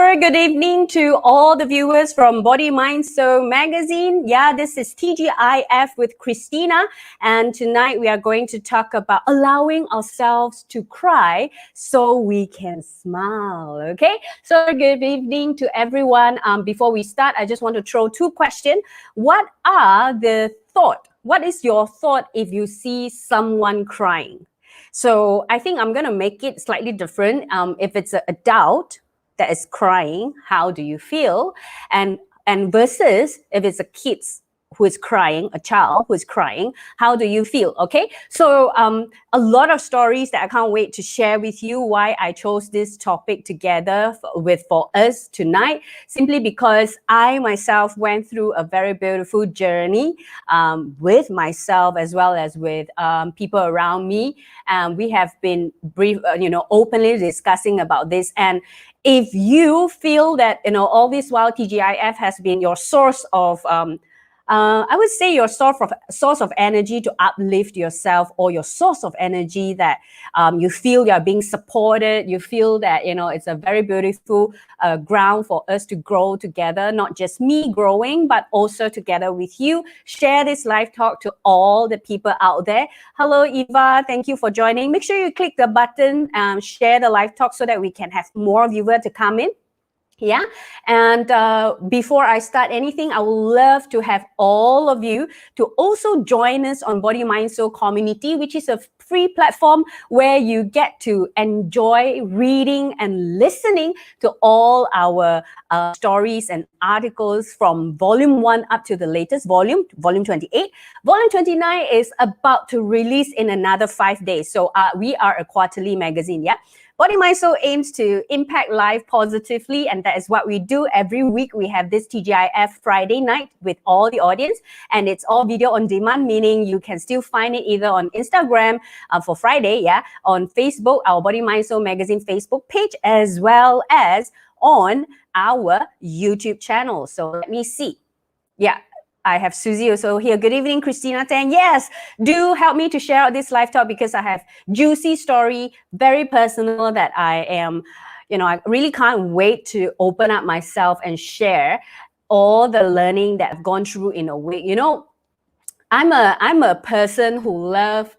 very good evening to all the viewers from Body, Mind, Soul magazine. Yeah, this is TGIF with Christina. And tonight we are going to talk about allowing ourselves to cry so we can smile. Okay, so good evening to everyone. Before we start, I just want to throw two questions. What is your thought if you see someone crying? So I think I'm going to make it slightly different. If it's an adult that is crying, how do you feel? And versus if it's a kid who is crying, a child who is crying, how do you feel? Okay, so a lot of stories that I can't wait to share with you why I chose this topic together for us tonight, simply because I myself went through a very beautiful journey with myself as well as with people around me. We have been openly discussing about this. And if you feel that, all this while TGIF has been your source of I would say your source of energy to uplift yourself, or your source of energy that you feel you are being supported, you feel that, it's a very beautiful ground for us to grow together, not just me growing, but also together with you. Share this live talk to all the people out there. Hello, Eva. Thank you for joining. Make sure you click the button, share the live talk so that we can have more viewers to come in. Yeah, and before I start anything, I would love to have all of you to also join us on Body, Mind, Soul Community, which is a free platform where you get to enjoy reading and listening to all our stories and articles from volume 1 up to the latest volume 28. Volume 29 is about to release in another 5 days. So we are a quarterly magazine, yeah. Body, Mind, Soul aims to impact life positively, and that is what we do. Every week we have this TGIF Friday night with all the audience, and it's all video on demand, meaning you can still find it either on Instagram for Friday, yeah, on Facebook, our Body, Mind, Soul magazine Facebook page, as well as on our YouTube channel. So let me see. Yeah, I have Susie also here. Good evening, Christina Tang. Yes, do help me to share out this live talk because I have juicy story, very personal, that I am, I really can't wait to open up myself and share all the learning that I've gone through in a week. I'm a person who loves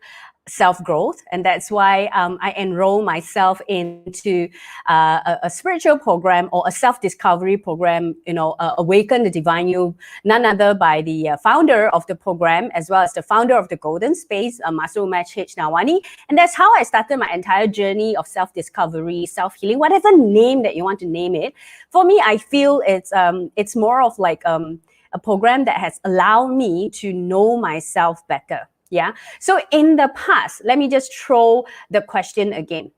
self-growth, and that's why I enroll myself into a spiritual program or a self-discovery program, Awaken the Divine You, none other by the founder of the program, as well as the founder of the Golden Space, Master Umesh H. Nawani. And that's how I started my entire journey of self-discovery, self-healing, whatever name that you want to name it. For me, I feel it's more of like a program that has allowed me to know myself better. Yeah. So in the past, let me just throw the question again.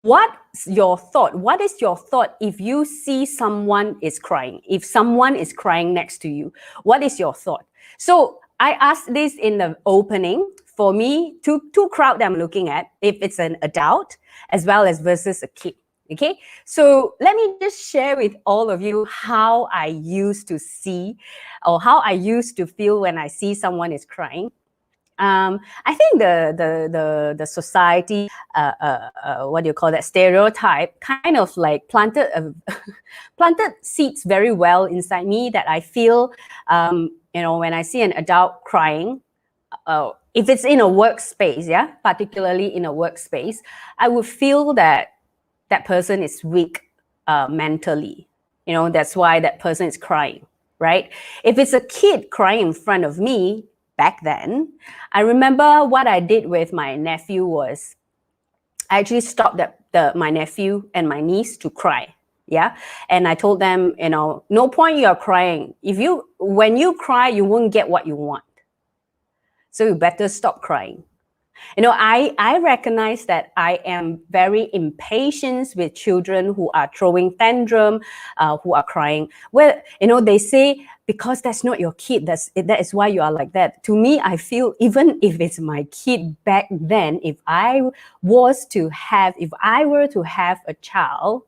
What's your thought? What is your thought if you see someone is crying? If someone is crying next to you, what is your thought? So I asked this in the opening. For me, two crowd that I'm looking at, if it's an adult as well as versus a kid. Okay, so let me just share with all of you how I used to see, or how I used to feel when I see someone is crying. I think the society, what do you call that, stereotype, kind of like planted seeds very well inside me, that I feel, when I see an adult crying, if it's in a workspace, yeah, particularly in a workspace, I would feel that person is weak mentally. That's why that person is crying, right? If it's a kid crying in front of me, back then, I remember what I did with my nephew was I actually stopped my nephew and my niece to cry. Yeah. And I told them, no point you are crying. When you cry, you won't get what you want. So you better stop crying. I recognize that I am very impatient with children who are throwing tantrum, who are crying. Well, they say, because that's not your kid, that is why you are like that. To me, I feel even if it's my kid back then, if I were to have a child,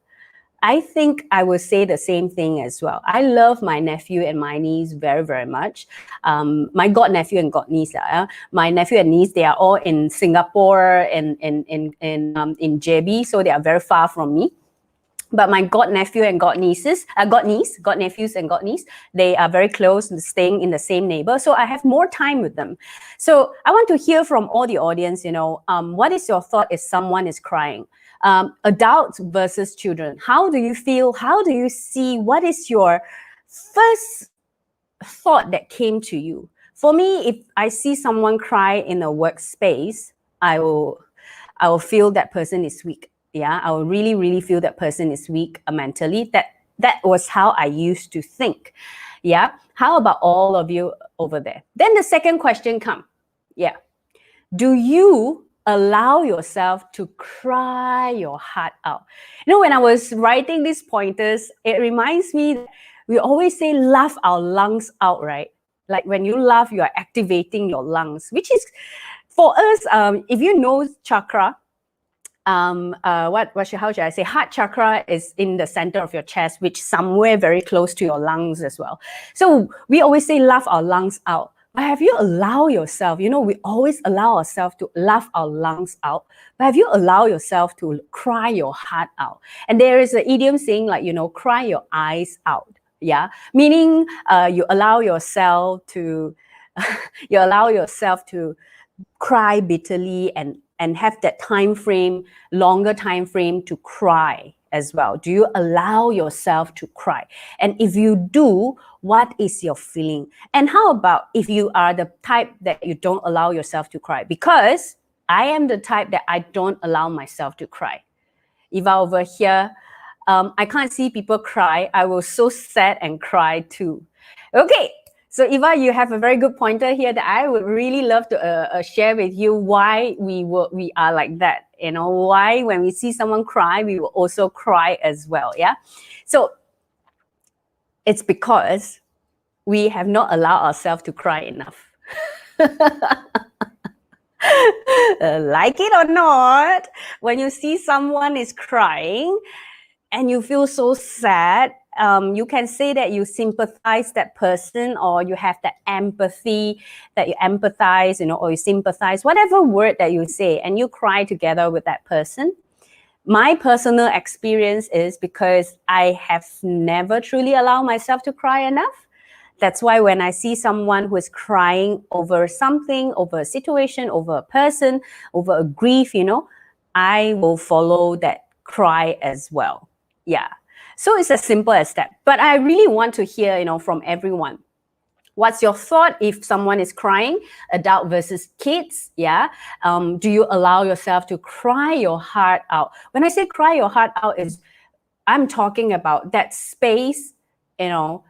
I think I will say the same thing as well. I love my nephew and my niece very, very much. My god nephew and god niece. My nephew and niece, they are all in Singapore and in JB, so they are very far from me. But my godnephew and godnieces, godnephews and godniece, they are very close, staying in the same neighbor. So I have more time with them. So I want to hear from all the audience, what is your thought if someone is crying? Adults versus children. How do you feel? How do you see? What is your first thought that came to you? For me, if I see someone cry in a workspace, I will feel that person is weak. Yeah, I will really, really feel that person is weak mentally. That was how I used to think. Yeah. How about all of you over there? Then the second question comes. Yeah. Do you allow yourself to cry your heart out? When I was writing these pointers, it reminds me that we always say laugh our lungs out, right? Like when you laugh, you are activating your lungs, which is for us, if you know chakra, how should I say? Heart chakra is in the center of your chest, which somewhere very close to your lungs as well. So we always say laugh our lungs out. But have you allowed yourself, we always allow ourselves to laugh our lungs out, but have you allowed yourself to cry your heart out? And there is an idiom saying like, cry your eyes out. Yeah, meaning you allow yourself to cry bitterly and have that longer time frame to cry as well. Do you allow yourself to cry? And if you do, what is your feeling? And how about if you are the type that you don't allow yourself to cry? Because I am the type that I don't allow myself to cry. Eva over here, I can't see people cry. I was so sad and cry too. Okay, so Eva, you have a very good pointer here that I would really love to share with you why we are like that. Why when we see someone cry, we will also cry as well. Yeah, so it's because we have not allowed ourselves to cry enough. Like it or not, when you see someone is crying and you feel so sad, you can say that you sympathize that person, or you have that empathy, that you empathize, or you sympathize, whatever word that you say, and you cry together with that person. My personal experience is because I have never truly allowed myself to cry enough. That's why when I see someone who is crying over something, over a situation, over a person, over a grief, I will follow that cry as well. Yeah. So it's as simple as that. But I really want to hear, from everyone. What's your thought if someone is crying, adult versus kids? Yeah. Do you allow yourself to cry your heart out? When I say cry your heart out, I'm talking about that space, that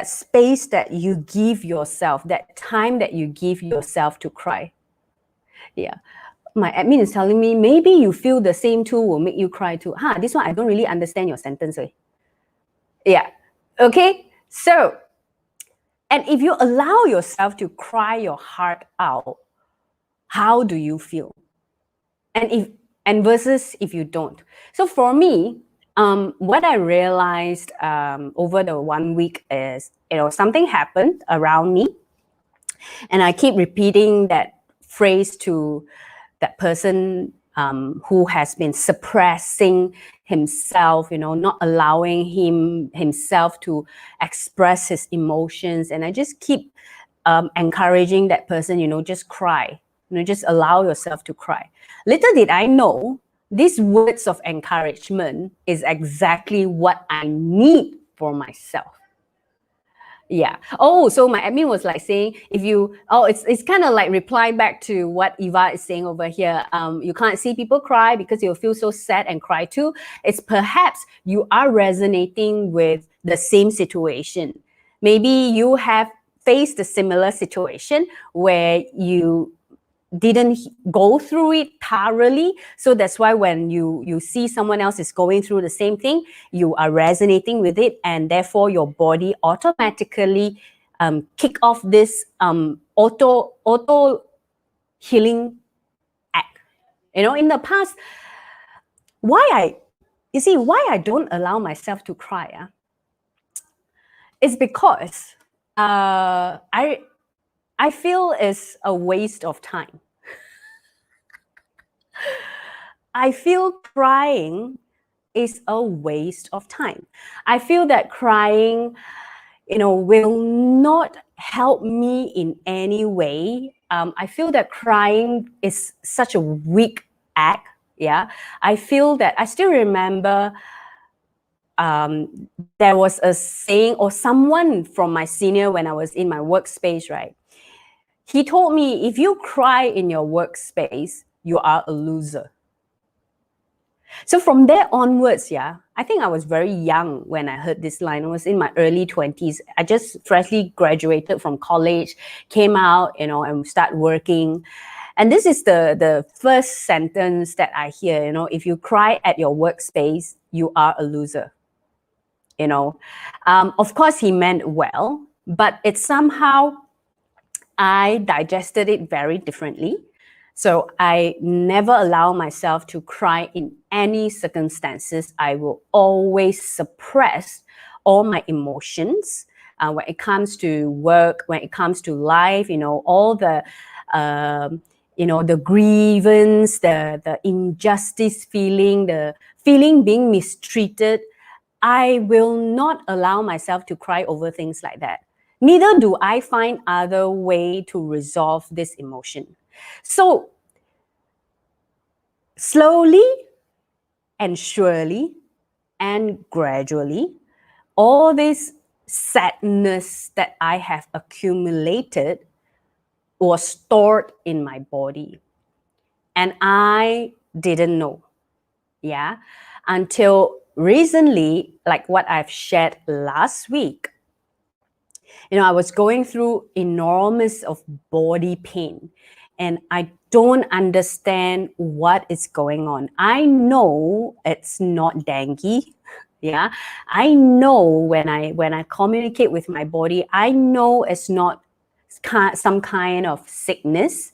space that you give yourself, that time that you give yourself to cry. Yeah. My admin is telling me, maybe you feel the same too will make you cry too. This one, I don't really understand your sentence. Yeah. Okay. So, and if you allow yourself to cry your heart out, how do you feel? And versus if you don't. So for me, what I realized over the 1 week is, something happened around me, and I keep repeating that phrase to that person who has been suppressing himself, not allowing himself to express his emotions. And I just keep encouraging that person, just cry, just allow yourself to cry. Little did I know, these words of encouragement is exactly what I need for myself. Yeah. Oh, so my admin was like saying, it's kind of like reply back to what Eva is saying over here. You can't see people cry because you'll feel so sad and cry too. It's perhaps you are resonating with the same situation. Maybe you have faced a similar situation where you didn't go through it thoroughly. So that's why when you see someone else is going through the same thing, you are resonating with it, and therefore your body automatically kick off this auto healing act. In the past, why I don't allow myself to cry is because I feel it's a waste of time. I feel crying is a waste of time. I feel that crying, will not help me in any way. I feel that crying is such a weak act. Yeah. I feel that I still remember there was a saying, or someone from my senior when I was in my workspace, right? He told me, if you cry in your workspace, you are a loser. So from there onwards, yeah, I think I was very young when I heard this line. I was in my early 20s. I just freshly graduated from college, came out, and start working. And this is the first sentence that I hear, if you cry at your workspace, you are a loser. Of course, he meant well, but it's somehow I digested it very differently. So I never allow myself to cry in any circumstances. I will always suppress all my emotions when it comes to work, when it comes to life, all the, the grievance, the injustice feeling, the feeling being mistreated. I will not allow myself to cry over things like that. Neither do I find other way to resolve this emotion. So slowly and surely and gradually, all this sadness that I have accumulated was stored in my body. And I didn't know. Yeah. Until recently, like what I've shared last week, I was going through enormous of body pain, and I don't understand what is going on. I know it's not dengue. Yeah. I know when I communicate with my body, I know it's not some kind of sickness.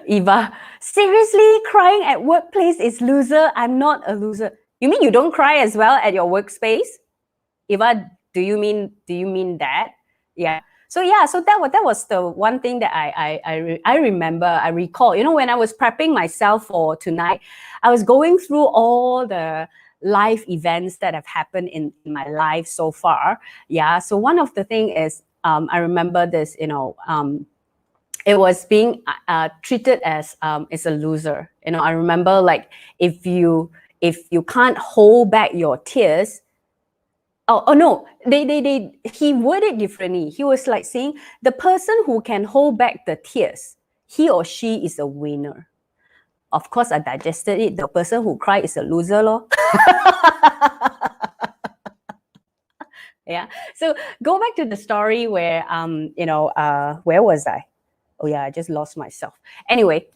Eva, seriously, crying at workplace is loser? I'm not a loser. You mean you don't cry as well at your workspace? Eva, do you mean that? Yeah. So that was the one thing that I remember, I recall. When I was prepping myself for tonight, I was going through all the life events that have happened in my life so far. Yeah. So one of the thing is, I remember this. It was being treated as a loser. I remember, like, if you can't hold back your tears. Oh no, he worded it differently. He was like saying, the person who can hold back the tears, he or she is a winner. Of course, I digested it. The person who cried is a loser, lor. Yeah. So go back to the story where where was I? Oh yeah, I just lost myself. Anyway,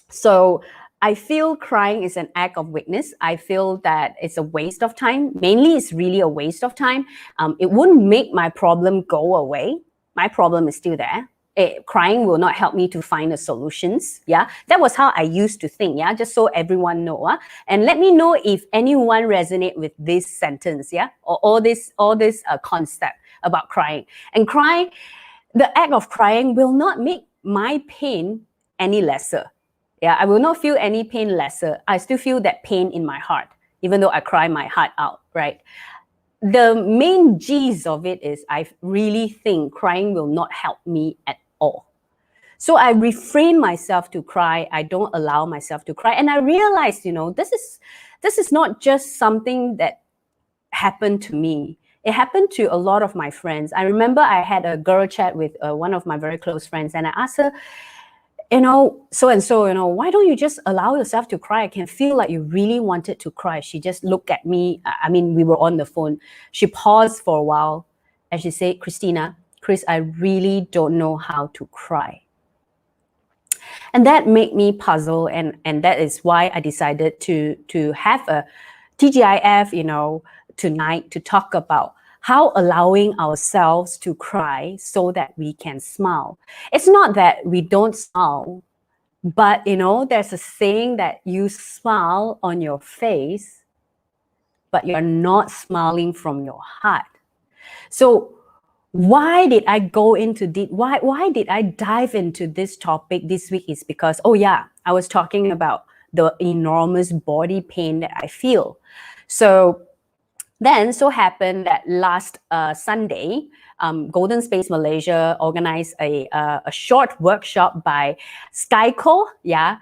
so I feel crying is an act of weakness. I feel that it's a waste of time. Mainly, it's really a waste of time. It wouldn't make my problem go away. My problem is still there. Crying will not help me to find the solutions. Yeah, that was how I used to think. Yeah, just so everyone know. And let me know if anyone resonate with this sentence. Yeah, or all this concept about crying. And crying, the act of crying will not make my pain any lesser. Yeah, I will not feel any pain lesser. I still feel that pain in my heart, even though I cry my heart out, right? The main gist of it is I really think crying will not help me at all. So I refrain myself to cry. I don't allow myself to cry. And I realized, this is not just something that happened to me. It happened to a lot of my friends. I remember I had a girl chat with one of my very close friends, and I asked her, so and so, why don't you just allow yourself to cry? I can feel like you really wanted to cry. She just looked at me. I mean, we were on the phone. She paused for a while and she said, Christina, Chris, I really don't know how to cry. And that made me puzzle, and that is why I decided to have a TGIF, tonight, to talk about how allowing ourselves to cry so that we can smile. It's not that we don't smile, but there's a saying that you smile on your face, but you're not smiling from your heart. So why did I go into why did I dive into this topic this week is because, oh yeah, I was talking about the enormous body pain that I feel. So then so happened that last Sunday, Golden Space Malaysia organized a short workshop by Skyco. Yeah,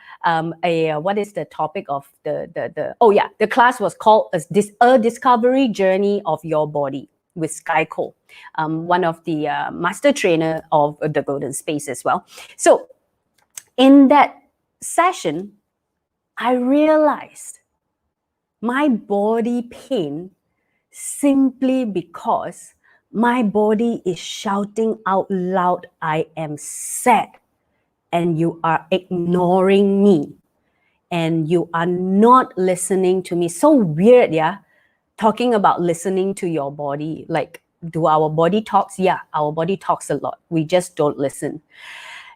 what is the topic of the class was called a Discovery Journey of Your Body with Skyco, one of the master trainer of the Golden Space as well. So in that session, I realized my body pain simply because my body is shouting out loud, I am sad, and you are ignoring me, and you are not listening to me. So weird, yeah? Talking about listening to your body. Like, do our body talks? Yeah, our body talks a lot. We just don't listen.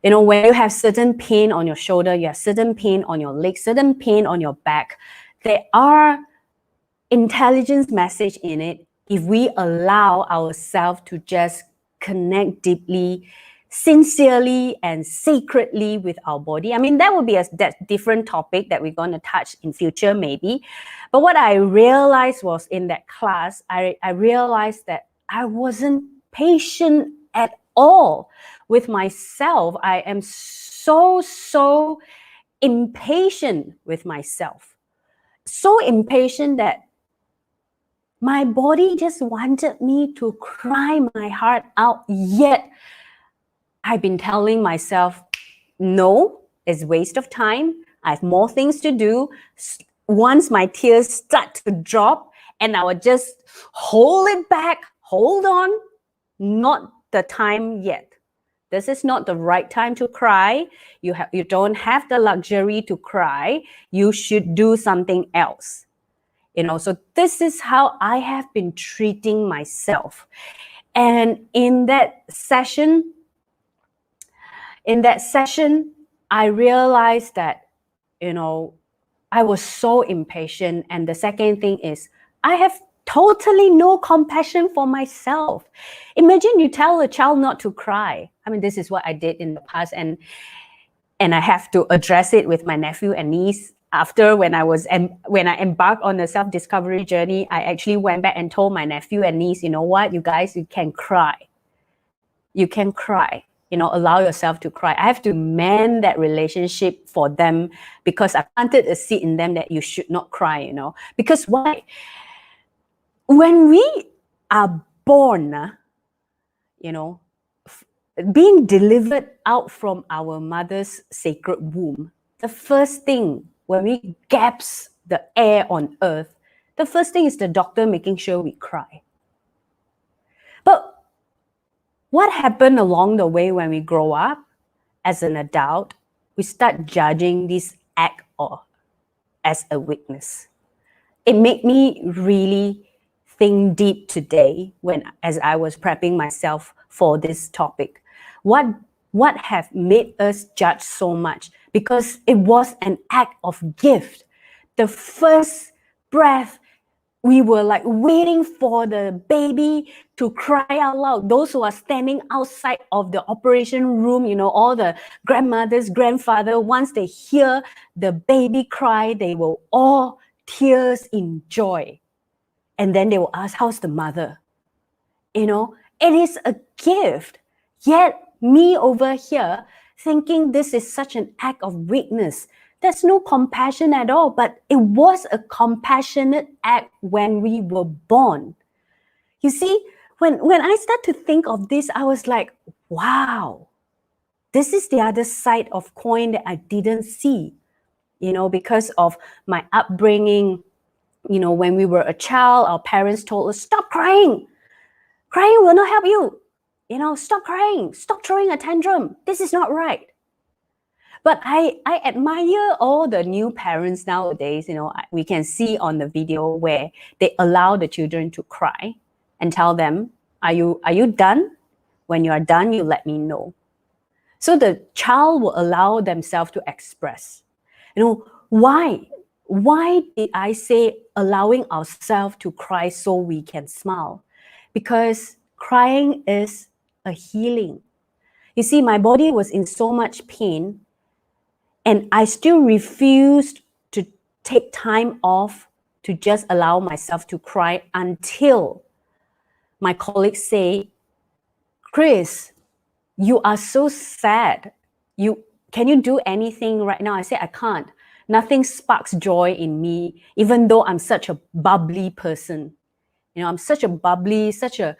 You know, when you have certain pain on your shoulder, you have certain pain on your leg, certain pain on your back, there are intelligence message in it if we allow ourselves to just connect deeply, sincerely, and sacredly with our body. I mean, that would be a different topic that we're going to touch in future maybe. But what I realized was in that class, I realized that I wasn't patient at all with myself. I am so impatient with myself. So impatient that my body just wanted me to cry my heart out, yet I've been telling myself, no, it's a waste of time. I have more things to do. Once my tears start to drop, and I would just hold it back, hold on, not the time yet. This is not the right time to cry. You don't have the luxury to cry. You should do something else. You know, so this is how I have been treating myself. And in that session, I realized that, you know, I was so impatient. And the second thing is, I have totally no compassion for myself. Imagine you tell a child not to cry. I mean, this is what I did in the past, and I have to address it with my nephew and niece. After when I embarked on the self-discovery journey, I actually went back and told my nephew and niece, you know what, you guys, you can cry. You can cry. You know, allow yourself to cry. I have to mend that relationship for them because I planted a seed in them that you should not cry, you know. Because why? When we are born, you know, being delivered out from our mother's sacred womb, the first thing when we gasp the air on earth, the first thing is the doctor making sure we cry. But what happened along the way when we grow up as an adult, we start judging this act as a weakness. It made me really think deep today as I was prepping myself for this topic. What have made us judge so much? Because it was an act of gift. The first breath, we were like waiting for the baby to cry out loud. Those who are standing outside of the operation room, you know, all the grandmothers, grandfather, once they hear the baby cry, they will all tears in joy. And then they will ask, how's the mother? You know, it is a gift. Yet me over here thinking this is such an act of weakness. There's no compassion at all, but it was a compassionate act when we were born. You see, when I start to think of this, I was like, wow, this is the other side of coin that I didn't see, you know, because of my upbringing. You know, when we were a child, our parents told us, stop crying. Crying will not help you. You know, stop crying. Stop throwing a tantrum. This is not right. But I admire all the new parents nowadays. You know, we can see on the video where they allow the children to cry and tell them, are you done? When you are done, you let me know. So the child will allow themselves to express. You know, why? Why did I say allowing ourselves to cry so we can smile? Because crying is a healing. You see, my body was in so much pain, and I still refused to take time off to just allow myself to cry until my colleagues say, Chris, you are so sad. Can you do anything right now? I say, I can't. Nothing sparks joy in me, even though I'm such a bubbly person. I'm such a bubbly, such a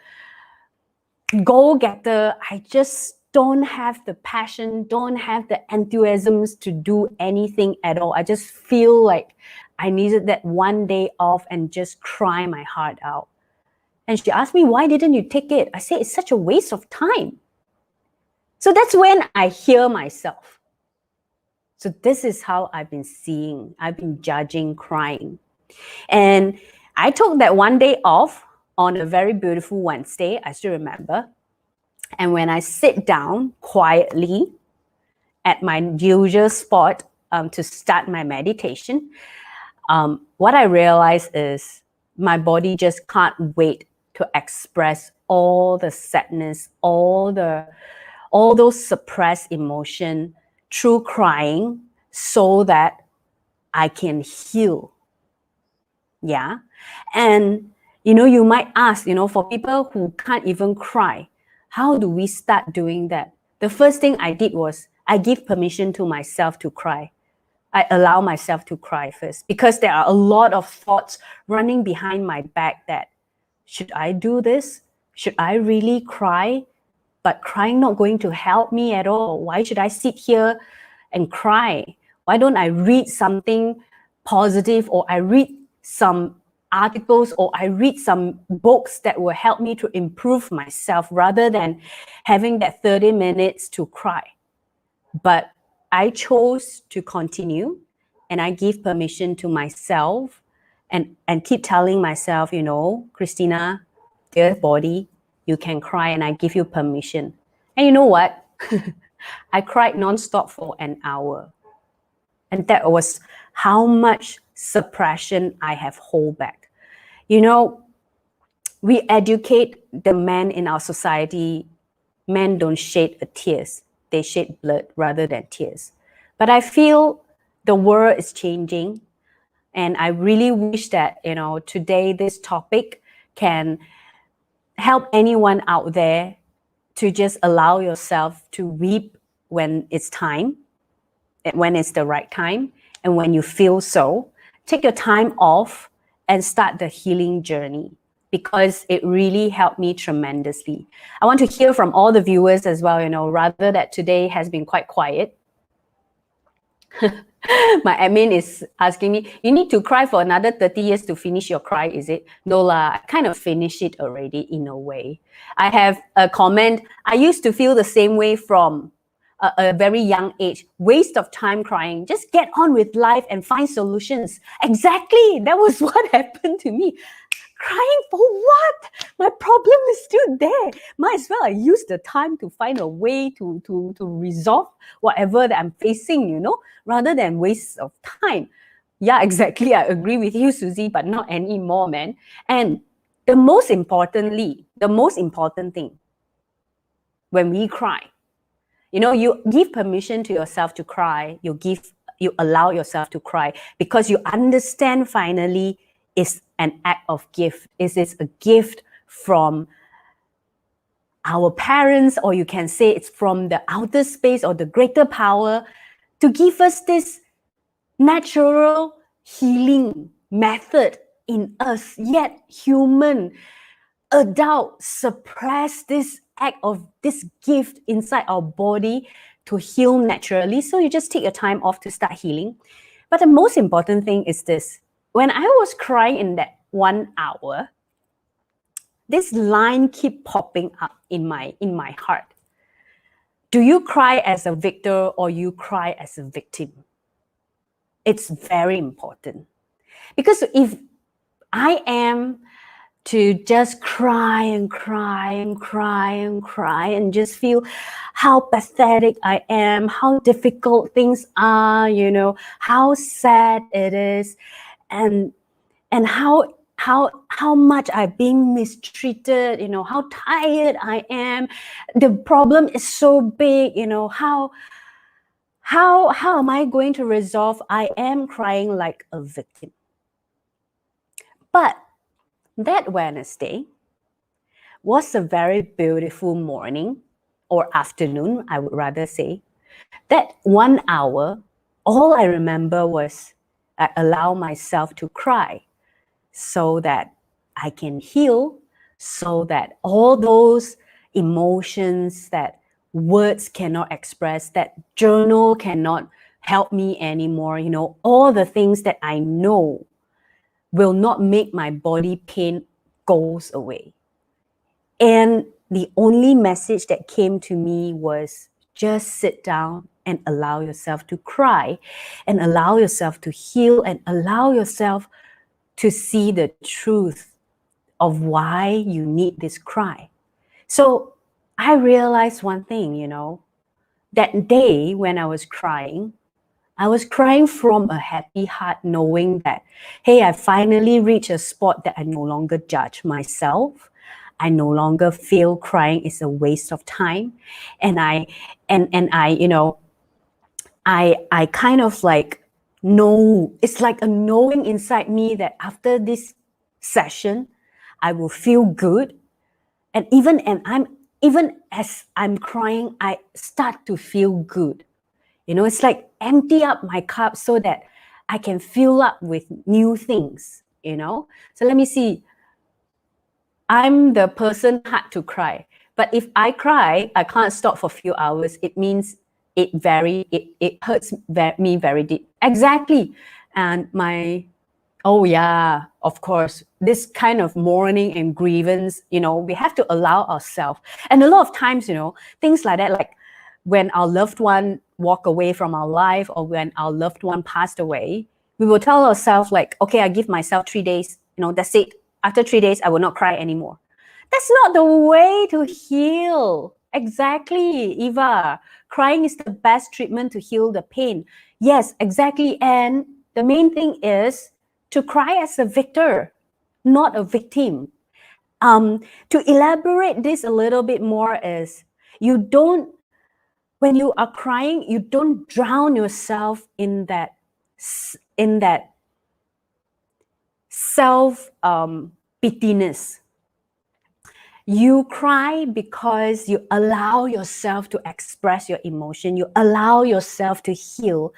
goal-getter. I just don't have the passion, don't have the enthusiasms to do anything at all. I just feel like I needed that one day off and just cry my heart out. And she asked me, why didn't you take it? I said, it's such a waste of time. So that's when I hear myself. So this is how I've been judging crying. And I took that one day off on a very beautiful Wednesday, I still remember. And when I sit down quietly at my usual spot to start my meditation, what I realized is my body just can't wait to express all the sadness, all those suppressed emotion through crying so that I can heal. Yeah. And, you might ask, for people who can't even cry, how do we start doing that? The first thing I did was I give permission to myself to cry. I allow myself to cry first because there are a lot of thoughts running behind my back that, should I do this? Should I really cry? But crying not going to help me at all. Why should I sit here and cry? Why don't I read something positive, or I read some articles, or I read some books that will help me to improve myself rather than having that 30 minutes to cry? But I chose to continue, and I give permission to myself and keep telling myself, Christina, dear body, you can cry, and I give you permission. And you know what? I cried nonstop for an hour. And that was how much suppression I have hold back. We educate the men in our society. Men don't shed tears. They shed blood rather than tears. But I feel the world is changing. And I really wish that, today this topic can help anyone out there to just allow yourself to weep when it's time, when it's the right time, and when you feel so. Take your time off and start the healing journey, because it really helped me tremendously. I want to hear from all the viewers as well, rather that today has been quite quiet. My admin is asking me, you need to cry for another 30 years to finish your cry, is it? No lah, I kind of finished it already in a way. I have a comment, I used to feel the same way from a very young age. Waste of time crying. Just get on with life and find solutions. Exactly, that was what happened to me. Crying for what? My problem is still there. Might as well I use the time to find a way to resolve whatever that I'm facing, rather than waste of time. Yeah, exactly. I agree with you, Susie, but not anymore, man. And the most important thing when we cry, you give permission to yourself to cry. You allow yourself to cry because you understand finally it's an act of gift. It is a gift from our parents, or you can say it's from the outer space or the greater power to give us this natural healing method in us, yet human, adult, suppress this act of this gift inside our body to heal naturally. So you just take your time off to start healing. But the most important thing is this. When I was crying in that 1 hour, this line keep popping up in my heart. Do you cry as a victor or you cry as a victim? It's very important. Because if I am to just cry and cry and cry and cry and just feel how pathetic I am, how difficult things are, how sad it is, and how how much I'm being mistreated, how tired I am. The problem is so big, how am I going to resolve? I am crying like a victim. But that Wednesday was a very beautiful morning or afternoon, I would rather say. That 1 hour, all I remember was I allow myself to cry so that I can heal, so that all those emotions that words cannot express, that journal cannot help me anymore, all the things that I know will not make my body pain goes away. And the only message that came to me was just sit down and allow yourself to cry and allow yourself to heal and allow yourself to see the truth of why you need this cry. So I realized one thing, that day when I was crying from a happy heart, knowing that, hey, I finally reached a spot that I no longer judge myself. I no longer feel crying is a waste of time. And I kind of like know, it's like a knowing inside me that after this session, I will feel good. And even as I'm crying, I start to feel good. It's like empty up my cup so that I can fill up with new things, So let me see. I'm the person hard to cry. But if I cry, I can't stop for a few hours. It means it hurts me very deep. Exactly. And oh yeah, of course, this kind of mourning and grievance, we have to allow ourselves. And a lot of times, things like that, like when our loved one walk away from our life or when our loved one passed away, we will tell ourselves like, okay, I give myself 3 days, that's it. After 3 days, I will not cry anymore. That's not the way to heal. Exactly, Eva. Crying is the best treatment to heal the pain. Yes, exactly. And the main thing is to cry as a victor, not a victim. To elaborate this a little bit more is when you are crying, you don't drown yourself in that self pittiness. You cry because you allow yourself to express your emotion. You allow yourself to heal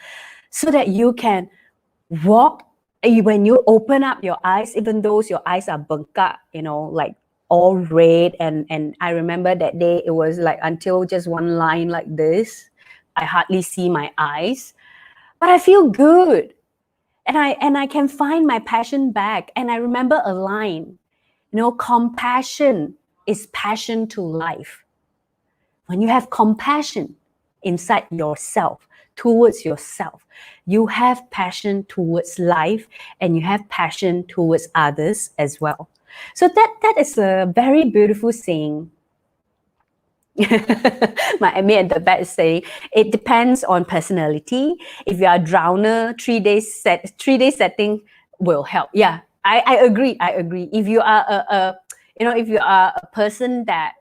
so that you can walk. When you open up your eyes, even though your eyes are bengkak, like all red. And I remember that day, it was like until just one line like this. I hardly see my eyes, but I feel good. And I can find my passion back. And I remember a line, compassion is passion to life. When you have compassion inside yourself, towards yourself, you have passion towards life and you have passion towards others as well. So that is a very beautiful saying. My Emmy at the back is saying it depends on personality. If you are a drowner, 3 days setting will help. Yeah, I agree. If you are if you are a person that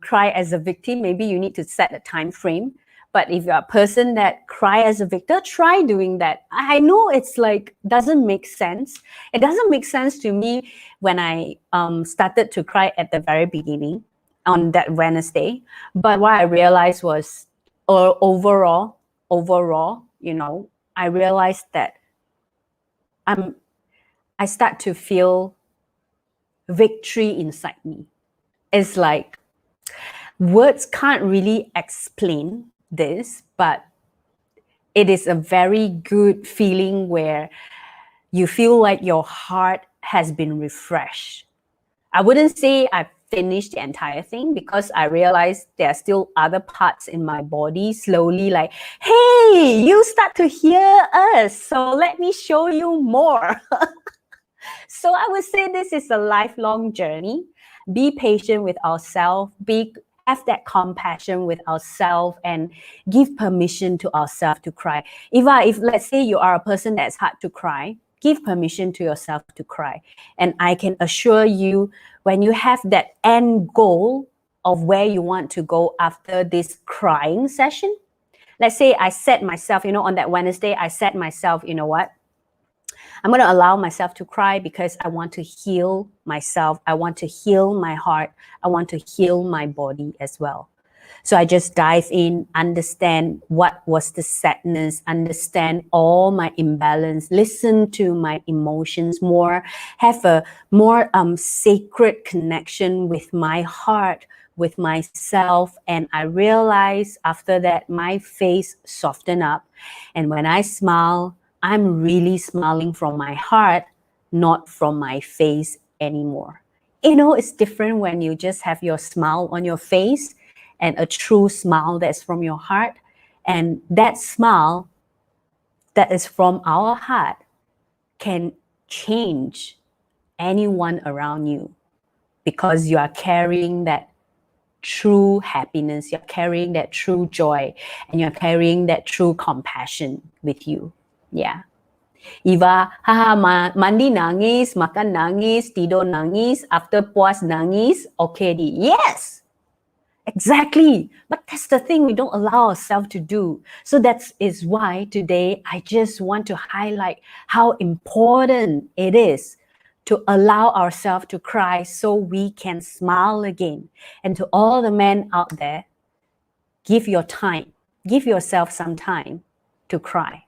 cry as a victim, maybe you need to set a time frame. But if you're a person that cry as a victor, try doing that. I know it's like doesn't make sense. It doesn't make sense to me when I started to cry at the very beginning on that Wednesday. But what I realized was, overall, I realized that I start to feel victory inside me. It's like words can't really explain this, but it is a very good feeling where you feel like your heart has been refreshed. I wouldn't say I finished the entire thing because I realized there are still other parts in my body slowly like, hey, you start to hear us, so let me show you more. So I would say this is a lifelong journey. Be patient with ourselves, have that compassion with ourselves and give permission to ourselves to cry. If let's say you are a person that's hard to cry, Give permission to yourself to cry. And I can assure you, when you have that end goal of where you want to go after this crying session, let's say I set myself, on that Wednesday, I set myself, you know what? I'm going to allow myself to cry because I want to heal myself. I want to heal my heart. I want to heal my body as well. So I just dive in, understand what was the sadness, understand all my imbalance, listen to my emotions more, have a more sacred connection with my heart, with myself. And I realized after that, my face softened up. And when I smile, I'm really smiling from my heart, not from my face anymore. It's different when you just have your smile on your face and a true smile that's from your heart. And that smile that is from our heart can change anyone around you because you are carrying that true happiness, you're carrying that true joy, and you're carrying that true compassion with you. Yeah. Eva, mandi nangis, makan nangis, tidur nangis, after puas nangis, okay di. Yes! Exactly. But that's the thing we don't allow ourselves to do. So that is why today I just want to highlight how important it is to allow ourselves to cry so we can smile again. And to all the men out there, give yourself some time to cry,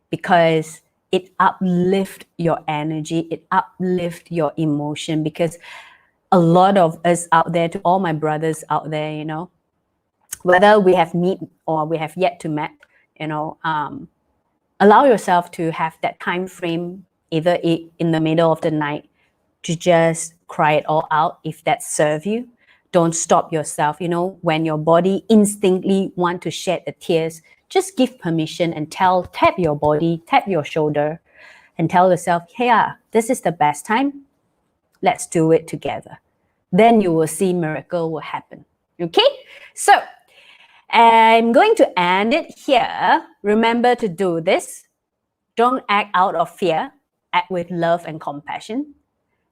because it uplifts your energy, it uplifts your emotion. Because a lot of us out there, to all my brothers out there, whether we have met or we have yet to met, allow yourself to have that time frame, either in the middle of the night, to just cry it all out if that serves you. Don't stop yourself. When your body instinctively want to shed the tears, just give permission and tap your body, tap your shoulder, and tell yourself, hey, this is the best time. Let's do it together. Then you will see miracle will happen. Okay? So I'm going to end it here. Remember to do this. Don't act out of fear. Act with love and compassion.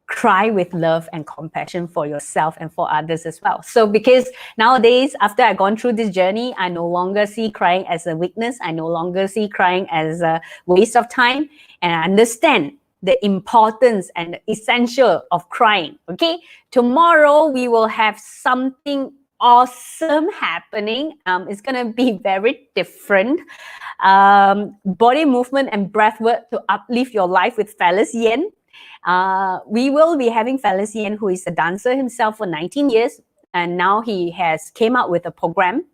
Cry with love and compassion for yourself and for others as well. So because nowadays, after I've gone through this journey, I no longer see crying as a weakness. I no longer see crying as a waste of time. And I understand the importance and the essential of crying. Okay, tomorrow we will have something awesome happening. It's gonna be very different. Body movement and breath work to uplift your life with Phyllis Yen. We will be having Phyllis Yen, who is a dancer himself for 19 years, and now he has came out with a program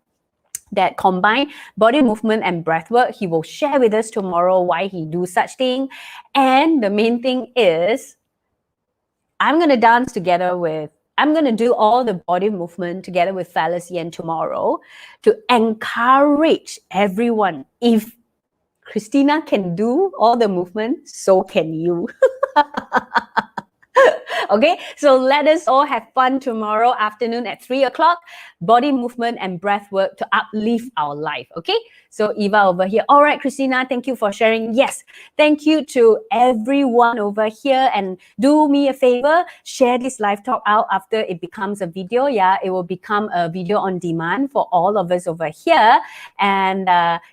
that combine body movement and breath work. He will share with us tomorrow why he do such thing. And the main thing is, I'm going to do all the body movement together with Phyllis Yen tomorrow to encourage everyone. If Christina can do all the movement, so can you. Okay, so let us all have fun tomorrow afternoon at 3 o'clock. Body movement and breath work to uplift our life. Okay, so Eva over here. All right, Christina, thank you for sharing. Yes, thank you to everyone over here. And do me a favor, share this live talk out after it becomes a video. Yeah, it will become a video on demand for all of us over here. And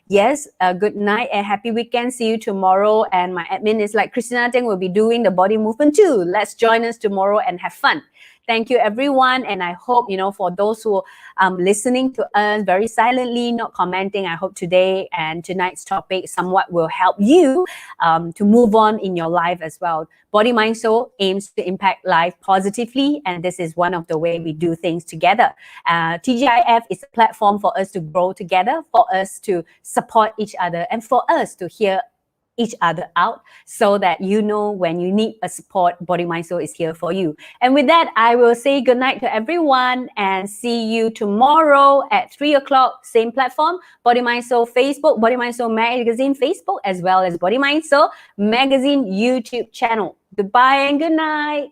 yes, good night and happy weekend. See you tomorrow. And my admin is like, Christina Teng will be doing the body movement too. Let's join us tomorrow and have fun. Thank you, everyone. And I hope, for those who listening to us very silently, not commenting, I hope today and tonight's topic somewhat will help you to move on in your life as well. Body, Mind, Soul aims to impact life positively. And this is one of the way we do things together. TGIF is a platform for us to grow together, for us to support each other, and for us to hear each other out, so that when you need a support, Body, Mind, Soul is here for you. And with that, I will say good night to everyone and see you tomorrow at 3 o'clock, same platform, Body, Mind, Soul Facebook, Body, Mind, Soul Magazine Facebook, as well as Body, Mind, Soul Magazine YouTube channel. Goodbye and good night.